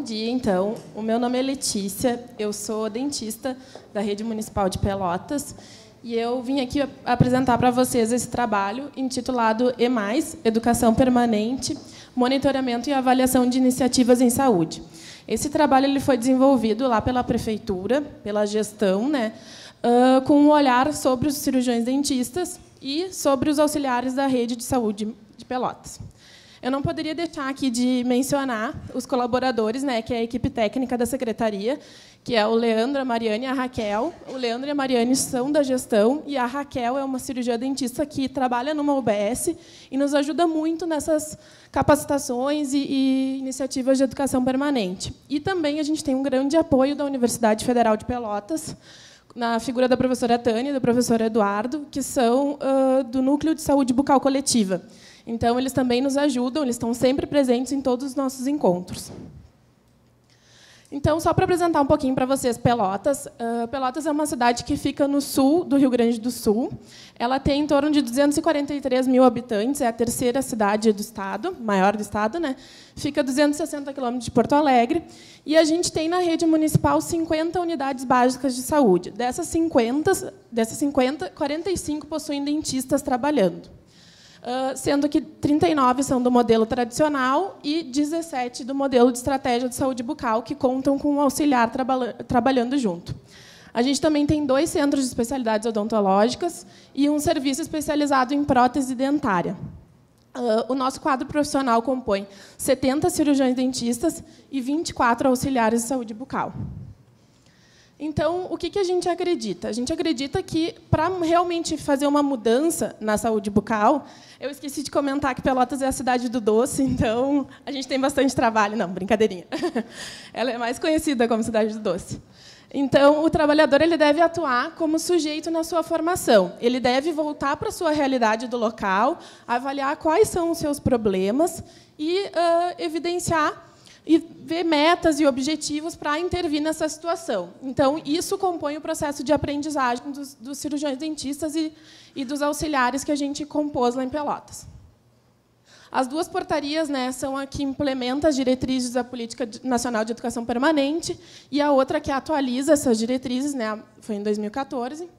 dia, então. O meu nome é Letícia, eu sou dentista da Rede Municipal de Pelotas e eu vim aqui apresentar para vocês esse trabalho intitulado E+, Educação Permanente, Monitoramento e Avaliação de Iniciativas em Saúde. Esse trabalho ele foi desenvolvido lá pela prefeitura, pela gestão, né, com um olhar sobre os cirurgiões dentistas e sobre os auxiliares da rede de saúde de Pelotas. Eu não poderia deixar aqui de mencionar os colaboradores, né, que é a equipe técnica da secretaria, que é o Leandro, a Mariane e a Raquel. O Leandro e a Mariane são da gestão e a Raquel é uma cirurgiã dentista que trabalha numa UBS e nos ajuda muito nessas capacitações e iniciativas de educação permanente. E também a gente tem um grande apoio da Universidade Federal de Pelotas, na figura da professora Tânia e do professor Eduardo, que são do Núcleo de Saúde Bucal Coletiva. Então, eles também nos ajudam, eles estão sempre presentes em todos os nossos encontros. Então, só para apresentar um pouquinho para vocês Pelotas. Pelotas é uma cidade que fica no sul do Rio Grande do Sul. Ela tem em torno de 243 mil habitantes, é a terceira cidade do estado, maior do estado, né? Fica a 260 quilômetros de Porto Alegre. E a gente tem na rede municipal 50 unidades básicas de saúde. Dessas 50, 45 possuem dentistas trabalhando. Sendo que 39 são do modelo tradicional e 17 do modelo de estratégia de saúde bucal, que contam com um auxiliar trabalhando junto. A gente também tem 2 centros de especialidades odontológicas e um serviço especializado em prótese dentária. O nosso quadro profissional compõe 70 cirurgiões dentistas e 24 auxiliares de saúde bucal. Então, o que a gente acredita? A gente acredita que, para realmente fazer uma mudança na saúde bucal, eu esqueci de comentar que Pelotas é a cidade do doce, então a gente tem bastante trabalho. Não, brincadeirinha. Ela é mais conhecida como cidade do doce. Então, o trabalhador ele deve atuar como sujeito na sua formação. Ele deve voltar para a sua realidade do local, avaliar quais são os seus problemas e evidenciar e ver metas e objetivos para intervir nessa situação. Então, isso compõe o processo de aprendizagem dos cirurgiões dentistas e dos auxiliares que a gente compôs lá em Pelotas. As 2 portarias, né, são a que implementa as diretrizes da Política Nacional de Educação Permanente e a outra que atualiza essas diretrizes, né, foi em 2014.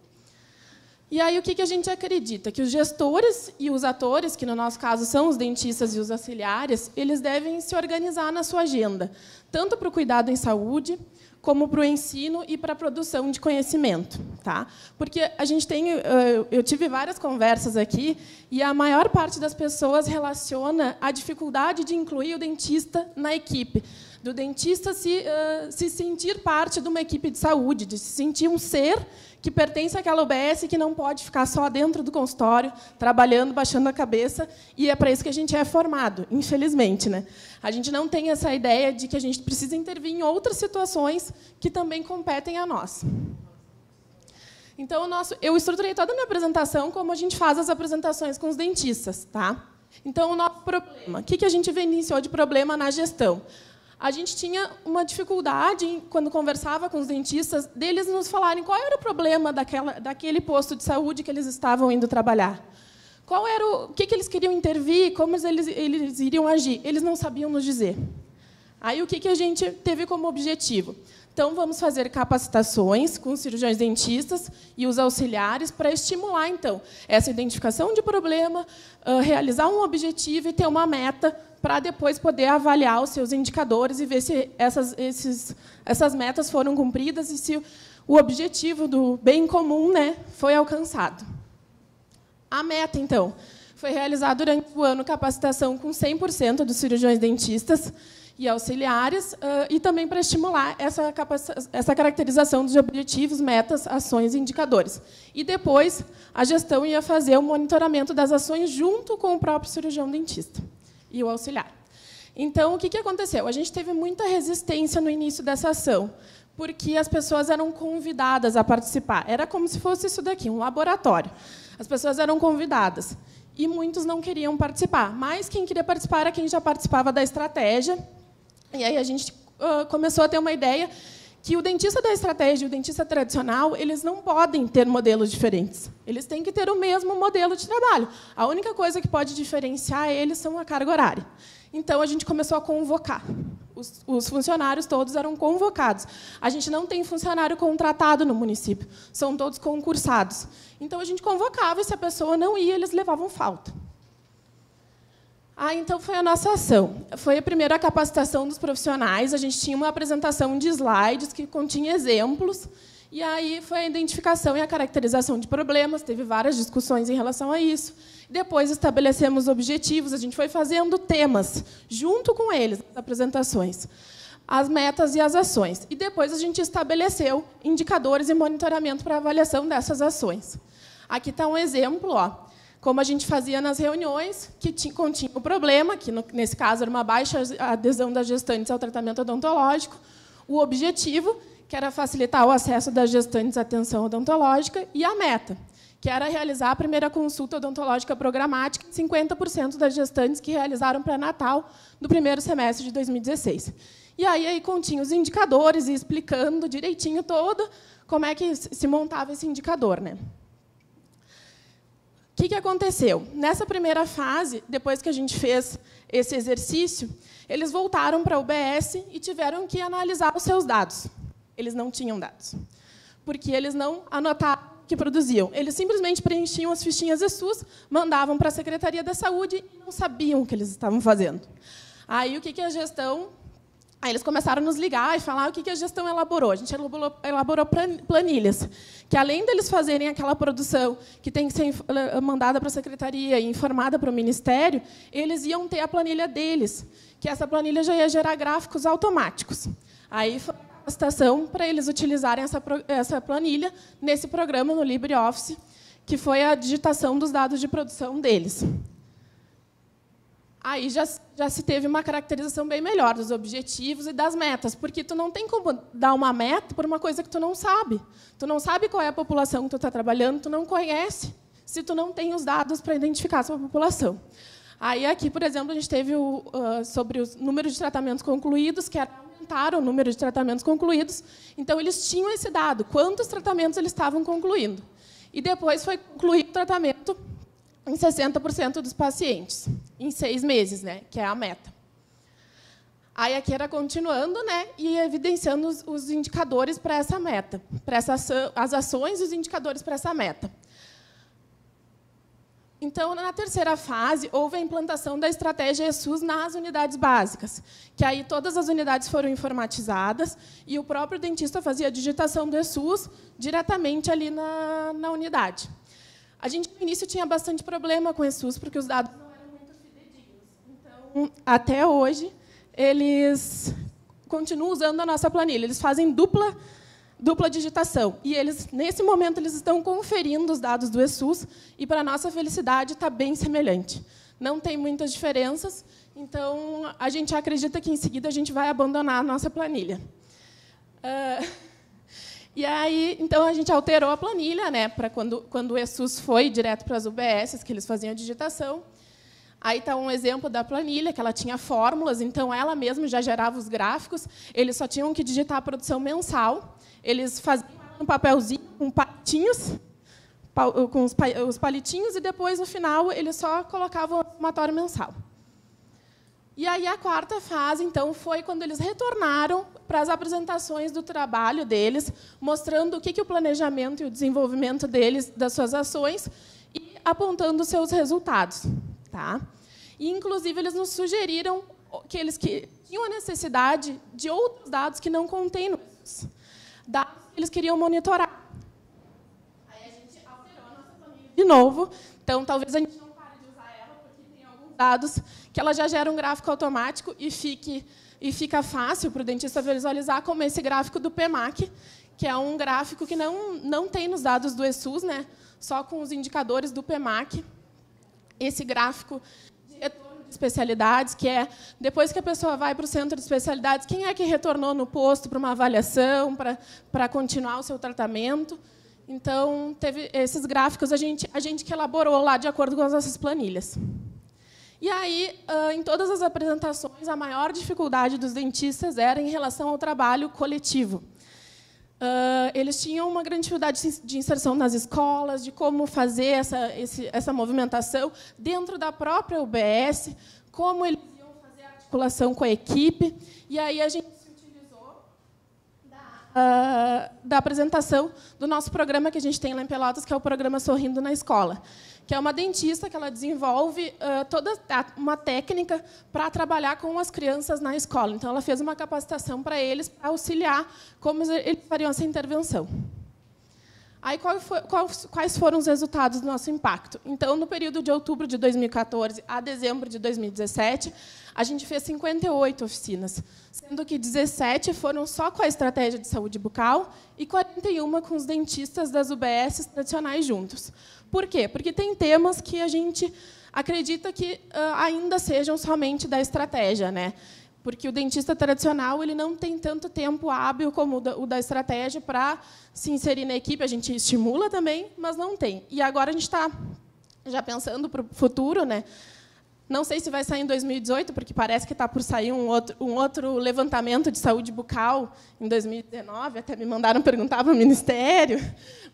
E aí, o que a gente acredita? Que os gestores e os atores, que no nosso caso são os dentistas e os auxiliares, eles devem se organizar na sua agenda, tanto para o cuidado em saúde, como para o ensino e para a produção de conhecimento. Tá? Porque a gente tem, eu tive várias conversas aqui, e a maior parte das pessoas relaciona a dificuldade de incluir o dentista na equipe, do dentista se sentir parte de uma equipe de saúde, de se sentir um ser que pertence àquela UBS e que não pode ficar só dentro do consultório, trabalhando, baixando a cabeça, e é para isso que a gente é formado, infelizmente. Né? A gente não tem essa ideia de que a gente precisa intervir em outras situações que também competem a nós. Então, eu estruturei toda a minha apresentação como a gente faz as apresentações com os dentistas. Tá? Então, o nosso problema. O que a gente evidenciou de problema na gestão? A gente tinha uma dificuldade, quando conversava com os dentistas, deles nos falarem qual era o problema daquele posto de saúde que eles estavam indo trabalhar. Qual era o que eles queriam intervir, como eles iriam agir. Eles não sabiam nos dizer. Aí, o que a gente teve como objetivo? Então, vamos fazer capacitações com os cirurgiões dentistas e os auxiliares para estimular, então, essa identificação de problema, realizar um objetivo e ter uma meta para depois poder avaliar os seus indicadores e ver se essas metas foram cumpridas e se o objetivo do bem comum, né, foi alcançado. A meta, então, foi realizar durante o ano capacitação com 100% dos cirurgiões dentistas e auxiliares, e também para estimular essa caracterização dos objetivos, metas, ações e indicadores. E depois, a gestão ia fazer o monitoramento das ações junto com o próprio cirurgião dentista e o auxiliar. Então, o que aconteceu? A gente teve muita resistência no início dessa ação, porque as pessoas eram convidadas a participar. Era como se fosse isso daqui, um laboratório. As pessoas eram convidadas, e muitos não queriam participar. Mas quem queria participar era quem já participava da estratégia. E aí a gente começou a ter uma ideia que o dentista da estratégia e o dentista tradicional, eles não podem ter modelos diferentes. Eles têm que ter o mesmo modelo de trabalho. A única coisa que pode diferenciar eles são a carga horária. Então, a gente começou a convocar os funcionários todos eram convocados. A gente não tem funcionário contratado no município, são todos concursados. Então, a gente convocava e, se a pessoa não ia, eles levavam falta. Então, foi a nossa ação. Foi a primeira capacitação dos profissionais. A gente tinha uma apresentação de slides que continha exemplos. E aí foi a identificação e a caracterização de problemas. Teve várias discussões em relação a isso. Depois, estabelecemos objetivos. A gente foi fazendo temas, junto com eles, nas apresentações, as metas e as ações. E depois, a gente estabeleceu indicadores e monitoramento para avaliação dessas ações. Aqui está um exemplo, ó. Como a gente fazia nas reuniões, que continha o problema, que, nesse caso, era uma baixa adesão das gestantes ao tratamento odontológico, o objetivo, que era facilitar o acesso das gestantes à atenção odontológica, e a meta, que era realizar a primeira consulta odontológica programática em 50% das gestantes que realizaram pré-natal no primeiro semestre de 2016. E aí continha os indicadores, e explicando direitinho todo como é que se montava esse indicador, né? O que aconteceu? Nessa primeira fase, depois que a gente fez esse exercício, eles voltaram para a UBS e tiveram que analisar os seus dados. Eles não tinham dados, porque eles não anotavam o que produziam. Eles simplesmente preenchiam as fichinhas ESUS, mandavam para a Secretaria da Saúde e não sabiam o que eles estavam fazendo. Aí, o que a gestão... Aí eles começaram a nos ligar e falar o que a gestão elaborou. A gente elaborou planilhas, que, além deles fazerem aquela produção que tem que ser mandada para a secretaria e informada para o Ministério, eles iam ter a planilha deles, que essa planilha já ia gerar gráficos automáticos. Aí foi a capacitação para eles utilizarem essa planilha nesse programa no LibreOffice, que foi a digitação dos dados de produção deles. Aí já se teve uma caracterização bem melhor dos objetivos e das metas, porque tu não tem como dar uma meta por uma coisa que tu não sabe. Tu não sabe qual é a população que tu está trabalhando, tu não conhece, se tu não tem os dados para identificar essa população. Aí, aqui, por exemplo, a gente teve sobre o número de tratamentos concluídos, que era aumentar o número de tratamentos concluídos. Então, eles tinham esse dado, quantos tratamentos eles estavam concluindo. E depois foi concluído o tratamento em 60% dos pacientes, em 6 meses, né, que é a meta. Aí, aqui era continuando, né, e evidenciando os indicadores para essa meta, para as ações e os indicadores para essa meta. Então, na terceira fase, houve a implantação da estratégia ESUS nas unidades básicas, que aí todas as unidades foram informatizadas e o próprio dentista fazia a digitação do ESUS diretamente ali na unidade. A gente, no início, tinha bastante problema com o ESUS, porque os dados não eram muito fidedignos. Então, até hoje, eles continuam usando a nossa planilha. Eles fazem dupla digitação. E, nesse momento, eles estão conferindo os dados do ESUS, e, para a nossa felicidade, está bem semelhante. Não tem muitas diferenças, então, a gente acredita que, em seguida, a gente vai abandonar a nossa planilha. E aí, então, a gente alterou a planilha, né, para quando o ESUS foi direto para as UBSs, que eles faziam a digitação. Aí está um exemplo da planilha, que ela tinha fórmulas, então ela mesma já gerava os gráficos, eles só tinham que digitar a produção mensal, eles faziam um papelzinho com palitinhos, com os palitinhos, e depois, no final, eles só colocavam o somatório mensal. E aí, a quarta fase, então, foi quando eles retornaram para as apresentações do trabalho deles, mostrando o que o planejamento e o desenvolvimento deles, das suas ações, e apontando os seus resultados. Tá? E, inclusive, eles nos sugeriram que eles tinham a necessidade de outros dados que não contêm no ESUS, dados que eles queriam monitorar. Aí a gente alterou a nossa planilha de novo, então talvez a gente não pare de usar ela, porque tem alguns dados que ela já gera um gráfico automático e fica fácil para o dentista visualizar, como esse gráfico do PEMAC, que é um gráfico que não tem nos dados do ESUS, né, só com os indicadores do PEMAC. Esse gráfico de retorno de especialidades, que é, depois que a pessoa vai para o centro de especialidades, quem é que retornou no posto para uma avaliação, para continuar o seu tratamento. Então, teve esses gráficos, a gente que elaborou lá de acordo com as nossas planilhas. E aí, em todas as apresentações, a maior dificuldade dos dentistas era em relação ao trabalho coletivo. Eles tinham uma grande dificuldade de inserção nas escolas, de como fazer essa movimentação dentro da própria UBS, como eles iam fazer a articulação com a equipe. E aí a gente se utilizou da apresentação do nosso programa que a gente tem lá em Pelotas, que é o programa Sorrindo na Escola, que é uma dentista que ela desenvolve toda uma técnica para trabalhar com as crianças na escola. Então, ela fez uma capacitação para eles, para auxiliar como eles fariam essa intervenção. Aí, quais foram os resultados do nosso impacto? Então, no período de outubro de 2014 a dezembro de 2017, a gente fez 58 oficinas, sendo que 17 foram só com a estratégia de saúde bucal e 41 com os dentistas das UBS tradicionais juntos. Por quê? Porque tem temas que a gente acredita que ainda sejam somente da estratégia, né? Porque o dentista tradicional ele não tem tanto tempo hábil como o da estratégia para se inserir na equipe. A gente estimula também, mas não tem. E agora a gente está já pensando para o futuro, né? Não sei se vai sair em 2018, porque parece que está por sair um outro levantamento de saúde bucal em 2019. Até me mandaram perguntar para o Ministério.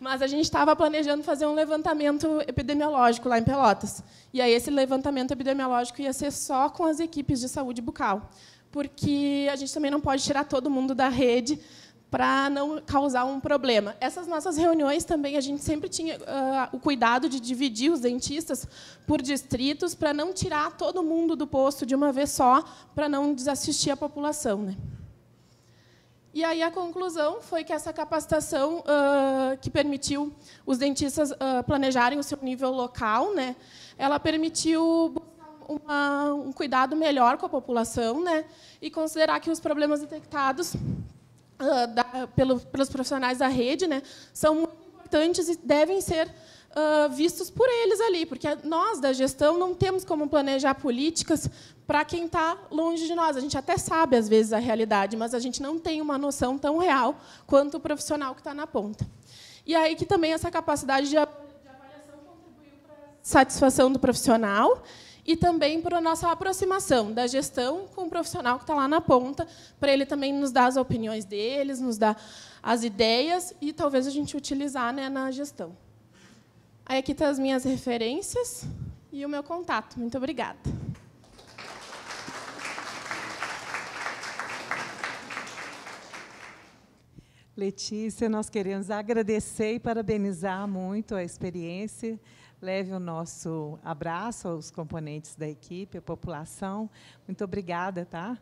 Mas a gente estava planejando fazer um levantamento epidemiológico lá em Pelotas. E aí esse levantamento epidemiológico ia ser só com as equipes de saúde bucal, porque a gente também não pode tirar todo mundo da rede para não causar um problema. Essas nossas reuniões também, a gente sempre tinha o cuidado de dividir os dentistas por distritos, para não tirar todo mundo do posto de uma vez só, para não desassistir a população, né? E aí a conclusão foi que essa capacitação que permitiu os dentistas planejarem o seu nível local, né, ela permitiu um cuidado melhor com a população, né, e considerar que os problemas detectados pelos profissionais da rede, né, são muito importantes e devem ser vistos por eles ali, porque nós, da gestão, não temos como planejar políticas para quem está longe de nós. A gente até sabe, às vezes, a realidade, mas a gente não tem uma noção tão real quanto o profissional que está na ponta. E aí que também essa capacidade de avaliação contribuiu para a satisfação do profissional e também para a nossa aproximação da gestão com o profissional que está lá na ponta, para ele também nos dar as opiniões deles, nos dar as ideias e talvez a gente utilizar, né, na gestão. Aí aqui estão as minhas referências e o meu contato. Muito obrigada. Letícia, nós queremos agradecer e parabenizar muito a experiência. Leve o nosso abraço aos componentes da equipe, à população. Muito obrigada, tá?